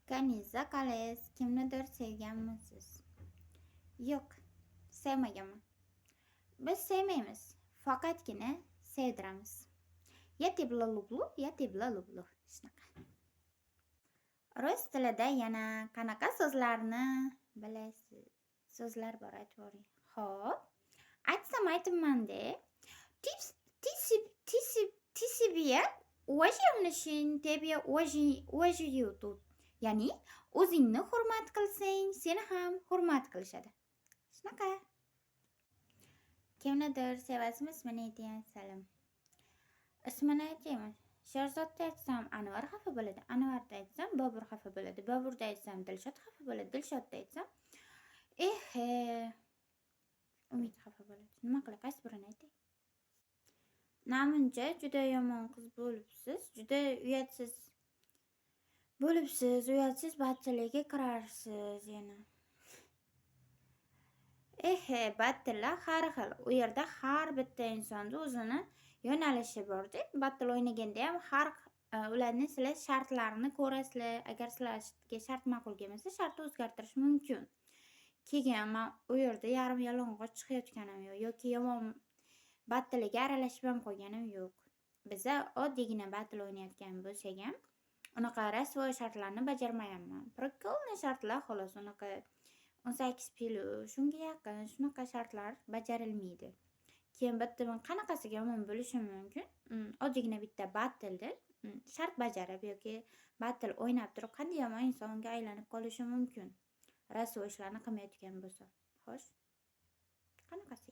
Kaniza qalaysiz? Kimnidir sevganmisiz? Yo'q, sevmaganman. Biz sevmaymiz, faqatgina sevdiramiz. Ya tebla lublu, ya tebla lublu. Shunaqa. Rus tilida yana qanaqa so'zlarni bilasiz? So'zlar bor, aytib yuboring. Xo'p, aytsam aytibman-da. Ты себе уважающий тебя уважают. Ya'ni o'zingni hurmat qilsang, seni ham hurmat qilishadi. Shunaqa. Kimnidir sevasizmi? Ismini ayting, salam. Ismini aytaymi? Sherzodda aytsam Anvar xafa bo'ladi. Anvarda aytsam Bobur xafa bo'ladi. Boburda aytsam Dilshod xafa bo'ladi. Dilshodda aytsam Umid xafa bo'ladi. Nima qilay? Qaysi birini aytay? Namuncha juda yomon qiz bo'libsiz. Juda uyatsiz bo'libsiz. Uyatsiz badchilikka kirarsiz yana. Battillar har xil. U yerda har bitta insonning o'zini yo'nalishi bor-da. Battil o'ynaganda ham har ularning sizlar shartlarini ko'rasizlar. Agar sizlarga shart ma'qul kelmasa, shartni o'zgartirish mumkin. Keyin men u yerda yarim yalang'och chiqayotganim yo'q yoki yomon battiliga aralashib ham qo'yganim yo'q. Biza oddiygina battil o'ynayotgan bo'lsak ham, unaqa rasvoy shartlarni bajarmayapman. Prokolniy shartlar xolos, unaqa 18 plus shunga yaqin shunaqa shartlar bajarilmaydi. Keyin bitta men qanaqasiga yomon bo'lishim mumkin? Oddiygina bitta battilda shart bajarib yoki battil o'ynab turib qanday yomon insonga aylanib qolishi mumkin? Rasvoy ishlarni qilmayotgan bo'lsa. Xo'sh. Qanaqasi?